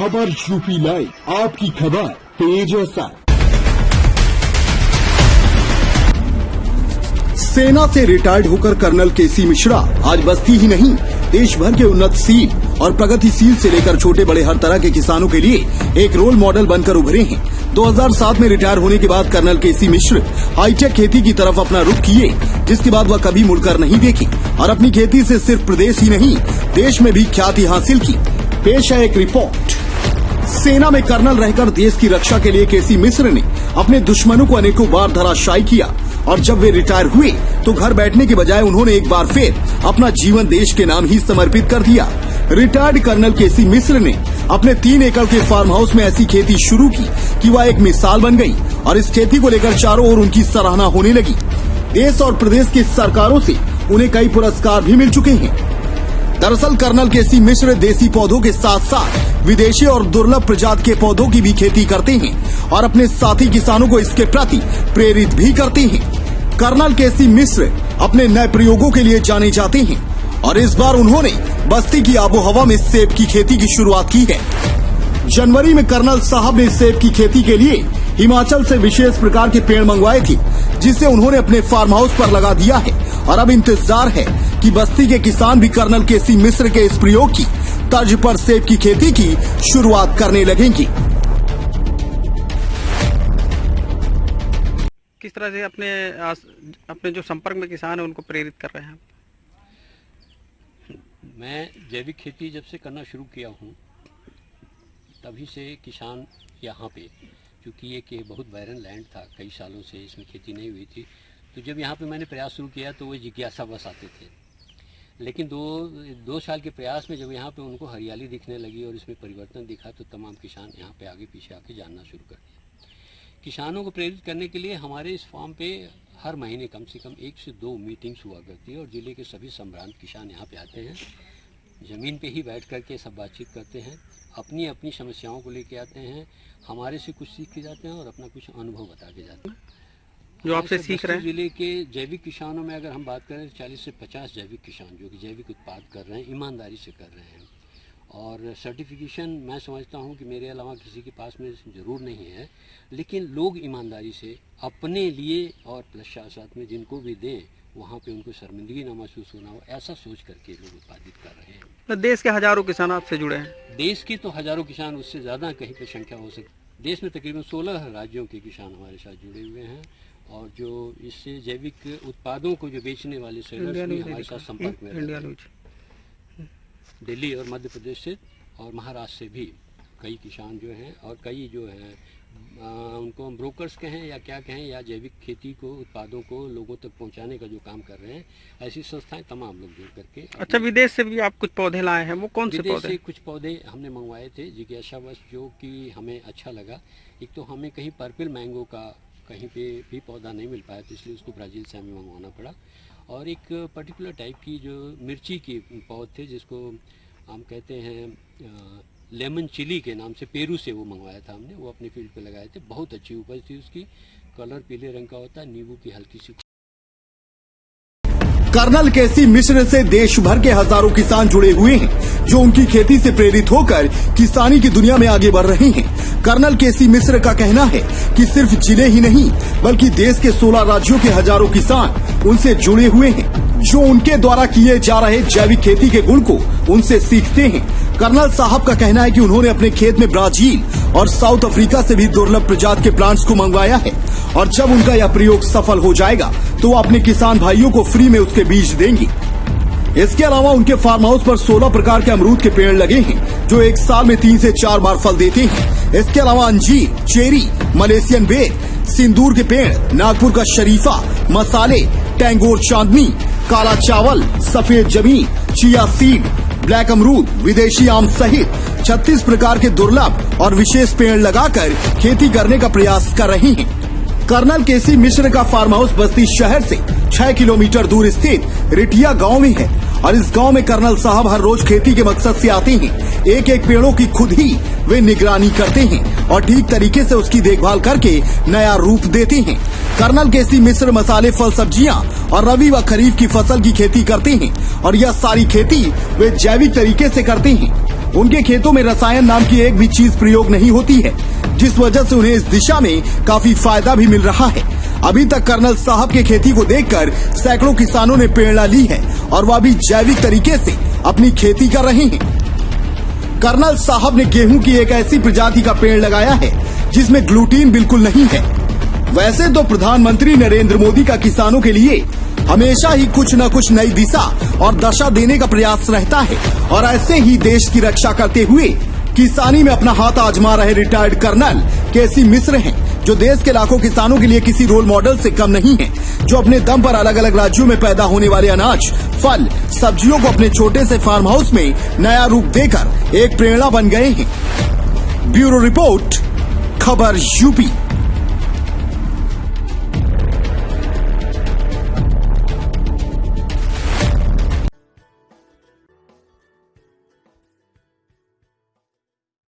खबर UP live, आपकी खबर तेज असर। सेना से रिटायर्ड होकर कर्नल केसी मिश्रा आज बस्ती ही नहीं, देश भर के उन्नतशील और प्रगतिशील से लेकर छोटे बड़े हर तरह के किसानों के लिए एक रोल मॉडल बनकर उभरे हैं। 2007 में रिटायर होने के बाद कर्नल केसी मिश्र हाईटेक खेती की तरफ अपना रुख किए, जिसके बाद वह कभी मुड़कर नहीं देखे और अपनी खेती से सिर्फ प्रदेश ही नहीं, देश में भी ख्याति हासिल की। पेश है एक रिपोर्ट। सेना में कर्नल रहकर देश की रक्षा के लिए केसी मिश्र ने अपने दुश्मनों को अनेकों बार धराशायी किया और जब वे रिटायर हुए तो घर बैठने के बजाय उन्होंने एक बार फिर अपना जीवन देश के नाम ही समर्पित कर दिया। रिटायर्ड कर्नल केसी मिश्र ने अपने 3 एकड़ के फार्म हाउस में ऐसी खेती शुरू की कि वह एक मिसाल बन गई और इस खेती को लेकर चारों ओर उनकी सराहना होने लगी। देश और प्रदेश की सरकारों से उन्हें कई पुरस्कार भी मिल चुके हैं। दरअसल कर्नल केसी मिश्र देसी पौधों के साथ साथ विदेशी और दुर्लभ प्रजाति के पौधों की भी खेती करते हैं और अपने साथी किसानों को इसके प्रति प्रेरित भी करते हैं। कर्नल केसी मिश्र अपने नए प्रयोगों के लिए जाने जाते हैं और इस बार उन्होंने बस्ती की आबोहवा में सेब की खेती की शुरुआत की है। जनवरी में कर्नल साहब ने सेब की खेती के लिए हिमाचल से विशेष प्रकार के पेड़ मंगवाए थे, जिसे उन्होंने अपने फार्म हाउस पर लगा दिया है और अब इंतजार है कि बस्ती के किसान भी कर्नल केसी मिश्र के इस प्रयोग की तर्ज पर सेब की खेती की शुरुआत करने लगेंगे। किस तरह से अपने जो संपर्क में किसान है उनको प्रेरित कर रहे हैं? मैं जैविक खेती जब से करना शुरू किया हूँ तभी से किसान यहाँ पे, क्योंकि ये बहुत बैरन लैंड था, कई सालों से इसमें खेती नहीं हुई थी, तो जब यहाँ पे मैंने प्रयास शुरू किया तो वो जिज्ञासा बस आते थे। लेकिन दो साल के प्रयास में जब यहाँ पे उनको हरियाली दिखने लगी और इसमें परिवर्तन दिखा तो तमाम किसान यहाँ पे आगे पीछे आके जानना शुरू कर दिया। किसानों को प्रेरित करने के लिए हमारे इस फार्म पे हर महीने कम से कम 1 से 2 मीटिंग्स हुआ करती है और ज़िले के सभी संभ्रांत किसान यहाँ पे आते हैं, ज़मीन पे ही बैठ कर के सब बातचीत करते हैं, अपनी अपनी समस्याओं को लेके आते हैं, हमारे से कुछ सीख के जाते हैं और अपना कुछ अनुभव बता के जाते हैं। जो आपसे सीख रहे हैं जिले के जैविक किसानों में अगर हम बात करें 40 से 50 जैविक किसान जो कि जैविक उत्पाद कर रहे हैं, ईमानदारी से कर रहे हैं और सर्टिफिकेशन मैं समझता हूं कि मेरे अलावा किसी के पास में ज़रूर नहीं है, लेकिन लोग ईमानदारी से अपने लिए और प्लस साथ में जिनको भी दें वहाँ पे उनको शर्मिंदगी ना महसूस होना हो, ऐसा सोच करके लोग उत्पादित कर रहे हैं। तो देश के हजारों किसान आपसे जुड़े हैं? देश के तो हजारों किसान, उससे ज़्यादा कहीं पर संख्या हो सकती। देश में तकरीबन 16 राज्यों के किसान हमारे साथ जुड़े हुए हैं और जो इससे जैविक उत्पादों को जो बेचने वाले सेलर्स भी हमारे साथ संपर्क में रहते हैं। दिल्ली और मध्य प्रदेश से और महाराष्ट्र से भी कई किसान जो हैं और कई जो हैं उनको हम ब्रोकर्स कहें या क्या कहें, या जैविक खेती को उत्पादों को लोगों तक पहुंचाने का जो काम कर रहे हैं, ऐसी संस्थाएं तमाम लोग जुड़ करके। अच्छा, विदेश से भी आप कुछ पौधे लाए हैं, वो कौन से पौधे? विदेश से कुछ पौधे हमने मंगवाए थे जिज्ञासावश, जो कि हमें अच्छा लगा। एक तो हमें कहीं पर्पल मैंगो का कहीं पे भी पौधा नहीं मिल पाया, तो इसलिए उसको ब्राज़ील से हमें मंगवाना पड़ा। और एक पर्टिकुलर टाइप की जो मिर्ची की पौध थे जिसको हम कहते हैं लेमन चिली के नाम से, पेरू से वो मंगवाया था हमने, वो अपने फील्ड पे लगाए थे। बहुत अच्छी उपज थी उसकी, कलर पीले रंग का होता है, नींबू की हल्की सी। कर्नल केसी मिश्र से देश भर के हजारों किसान जुड़े हुए हैं जो उनकी खेती से प्रेरित होकर किसानी की दुनिया में आगे बढ़ रहे हैं। कर्नल केसी मिश्र का कहना है कि सिर्फ जिले ही नहीं बल्कि देश के 16 राज्यों के हजारों किसान उनसे जुड़े हुए हैं, जो उनके द्वारा किए जा रहे जैविक खेती के गुण को उनसे सीखते हैं। कर्नल साहब का कहना है कि उन्होंने अपने खेत में ब्राजील और साउथ अफ्रीका से भी दुर्लभ प्रजाति के प्लांट्स को मंगवाया है और जब उनका यह प्रयोग सफल हो जाएगा तो वो अपने किसान भाइयों को फ्री में उसके बीज देंगे। इसके अलावा उनके फार्म हाउस पर 16 प्रकार के अमरूद के पेड़ लगे हैं जो एक साल में 3 से 4 बार फल देते हैं। इसके अलावा अंजीर, चेरी, मलेशियन बेर, सिंदूर के पेड़, नागपुर का शरीफा, मसाले, टैंगोर चांदनी, काला चावल, सफेद जमीन, चिया सीड, ब्लैक अमरूद, विदेशी आम सहित 36 प्रकार के दुर्लभ और विशेष पेड़ लगाकर खेती करने का प्रयास कर रहे हैं। कर्नल केसी मिश्र का फार्म हाउस बस्ती शहर से 6 किलोमीटर दूर स्थित रिटिया गांव में है और इस गांव में कर्नल साहब हर रोज खेती के मकसद से आते हैं। एक एक पेड़ों की खुद ही वे निगरानी करते हैं और ठीक तरीके से उसकी देखभाल करके नया रूप देते हैं। कर्नल केसी मिश्र मसाले, फल, सब्जियां और रबी व खरीफ की फसल की खेती करते हैं और यह सारी खेती वे जैविक तरीके से करते हैं। उनके खेतों में रसायन नाम की एक भी चीज प्रयोग नहीं होती है, जिस वजह से उन्हें इस दिशा में काफी फायदा भी मिल रहा है। अभी तक कर्नल साहब की खेती को देखकर सैकड़ों किसानों ने प्रेरणा ली है और वह भी जैविक तरीके से अपनी खेती कर रहे हैं। कर्नल साहब ने गेहूं की एक ऐसी प्रजाति का पेड़ लगाया है जिसमें ग्लूटीन बिल्कुल नहीं है। वैसे तो प्रधानमंत्री नरेंद्र मोदी का किसानों के लिए हमेशा ही कुछ न कुछ नई दिशा और दशा देने का प्रयास रहता है और ऐसे ही देश की रक्षा करते हुए किसानी में अपना हाथ आजमा रहे रिटायर्ड कर्नल केसी मिश्र हैं, जो देश के लाखों किसानों के लिए किसी रोल मॉडल से कम नहीं है, जो अपने दम पर अलग अलग राज्यों में पैदा होने वाले अनाज, फल, सब्जियों को अपने छोटे से फार्म हाउस में नया रूप देकर एक प्रेरणा बन गए हैं। ब्यूरो रिपोर्ट, खबर यूपी।